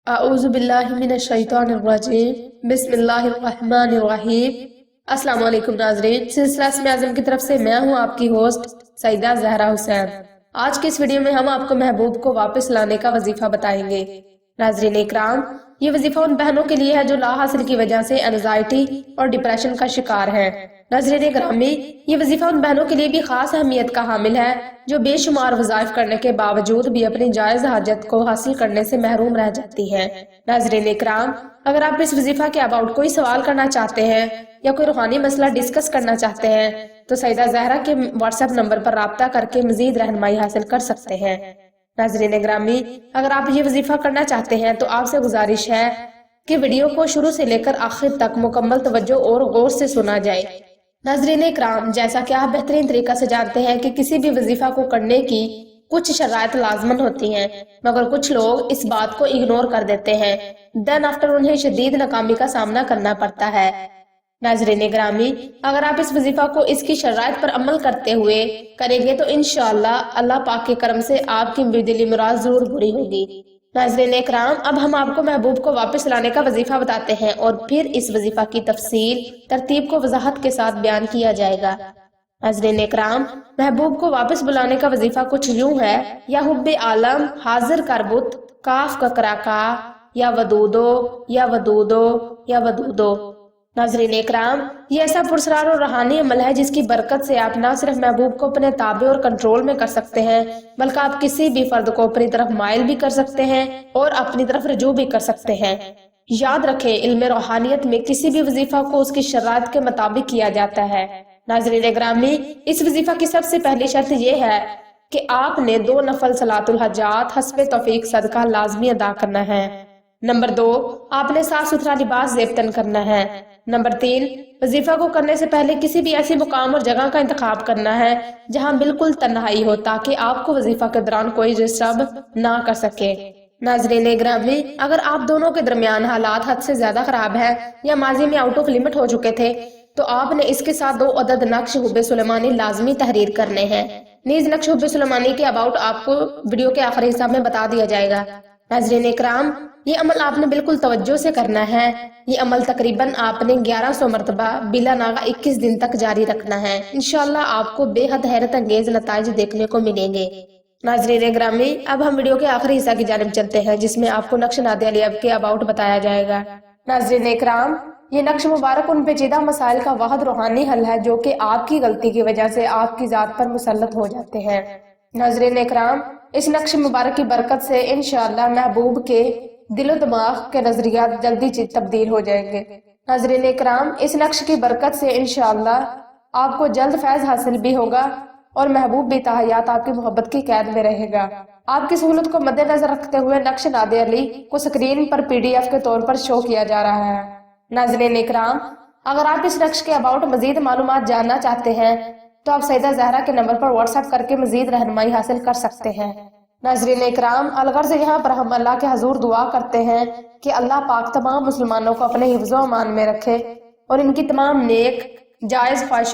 अऊज़ु बिल्लाहि मिनश शैतानिर रजीम बिस्मिल्लाहिर्रहमानिर्रहीम। अस्सलाम वालेकुम नाज़रीन, सिलसिला इसमें आज़म की तरफ से मैं हूँ आपकी होस्ट सईदा ज़हरा हुसैन। आज की इस वीडियो में हम आपको महबूब को वापस लाने का वजीफा बताएंगे। नाज़रीन इकराम, ये वजीफा उन बहनों के लिए है जो ला हासिल की वजह से एंजाइटी और डिप्रेशन का शिकार है। नाज़रीन ग्रामी, ये वजीफा उन बहनों के लिए भी खास अहमियत का हामिल है जो बेशुमार वज़ाइफ करने के बावजूद भी अपनी जायज़ हाजत को हासिल करने से महरूम रह जाती हैं। नाज़रीन इकराम, अगर आप इस वजीफा के अबाउट कोई सवाल करना चाहते हैं या कोई रूहानी मसला डिस्कस करना चाहते हैं तो सईदा ज़हरा के व्हाट्सएप नंबर पर राब्ता करके मजीद रहनुमाई हासिल कर सकते हैं। नाज़रीन ग्रामी, अगर आप ये वजीफा करना चाहते हैं तो आपसे गुजारिश है कि वीडियो को शुरू से लेकर आखिर तक मुकम्मल तवज्जो और गौर से सुना जाए। नाज़रीन इकराम, जैसा कि आप बेहतरीन तरीका से जानते हैं कि किसी भी वजीफा को करने की कुछ शराइत लाजमन होती हैं, मगर कुछ लोग इस बात को इग्नोर कर देते हैं। देन आफ्टर उन्हें शदीद नाकामी का सामना करना पड़ता है। नाज़रीन ग्रामी, अगर आप इस वजीफा को इसकी शराइत पर अमल करते हुए करेंगे तो इंशाअल्लाह अल्लाह पाक के करम से आपकी दिली मुराद जरूर पूरी होगी। नाज़रीन इकराम, अब हम आपको महबूब को वापस लाने का वजीफा बताते हैं और फिर इस वजीफा की तफसील तरतीब को वजाहत के साथ बयान किया जाएगा। नाज़रीन इकराम, महबूब को वापस बुलाने का वजीफा कुछ यूं है: या हुब्बे आलम हाजिर करबुत काफ ककराका या वदूदो या वदूदो या वदूदो। नाज़रीन इकराम, ये ऐसा पुरस्कार और रूहानी अमल है जिसकी बरकत से आप न सिर्फ महबूब को अपने ताबे और कंट्रोल में कर सकते हैं बल्कि आप किसी भी फर्द को अपनी तरफ माइल भी कर सकते हैं और अपनी तरफ रजू भी कर सकते हैं। याद रखें, इल्म रूहानियत में किसी भी वजीफा को उसकी शराइत के मुताबिक किया जाता है। नाज़रीन ग्रामी, इस वजीफा की सबसे पहली शर्त यह है कि आपने 2 नफल सलातुल हजात हस्बे तौफीक सदका लाजमी अदा करना है। नंबर 2, आपने साफ सुथरा लिबास ज़ेब करना है। नंबर 3, वजीफा को करने से पहले किसी भी ऐसी मुकाम और जगह का इंतखाब करना है जहां बिल्कुल तन्हाई हो ताकि आपको वजीफा के दौरान कोई डिस्टर्ब ना कर सके। नाज़रीन ग्रामी, अगर आप दोनों के दरमियान हालात हद से ज्यादा खराब है या माजी में आउट ऑफ लिमिट हो चुके थे तो आपने इसके साथ 2 अदद नक्श हुब्बे सुलेमानी लाजमी तहरीर करने हैं। नीज नक्श हुब्बे सुलेमानी के अबाउट आपको वीडियो के आखिरी हिस्सा में बता दिया जाएगा। नाज़रीन इकराम, ये अमल आपने बिल्कुल तवज्जो से करना है। ये अमल तकरीबन आपने 1100 मरतबा बिला नागा 21 दिन तक जारी रखना है। इंशाअल्लाह आपको बेहद हैरत अंगेज नताइज देखने को मिलेंगे। नाज़रीन ग्रामी, अब हम वीडियो के आखिरी हिस्सा की जानिब चलते हैं जिसमें आपको नक्श नादे अली अब के अबाउट बताया जाएगा। नाज़रीन इकराम, ये नक्श मुबारक उन पेचीदा मसाइल का वाहिद रूहानी हल है जो कि आपकी गलती की वजह से आपकी जात पर मुसल्लत हो जाते हैं। नाज़रीन इकराम, इस नक्श मुबारक की बरकत से इंशाअल्लाह महबूब के दिलो दिमाग के नजरियात जल्दी तब्दील हो जाएंगे। नाज़रीन इकराम, इस नक्श की बरकत से इंशाअल्लाह आपको जल्द फैज हासिल भी होगा और महबूब भी ताहयात आपकी मोहब्बत की कैद में रहेगा। आपकी सहूलत को मद्देनजर रखते हुए नक्श नादे अली को स्क्रीन पर PDF के तौर पर शो किया जा रहा है। नाज़रीन इकराम, अगर आप इस नक्श के अबाउट मजीद मालूमात जानना चाहते हैं तो आप सईदा ज़हरा के नंबर पर व्हाट्सएप करके मजीद रहनुमाई हासिल कर सकते हैं। नाज़रीन इकराम, अलगर से यहाँ पर हम अल्लाह के हजूर दुआ करते हैं कि अल्लाह पाक तमाम मुसलमानों को अपने हिफ्ज़ो अमान में रखे और इनकी तमाम नेक जायज़ ख्वाहिश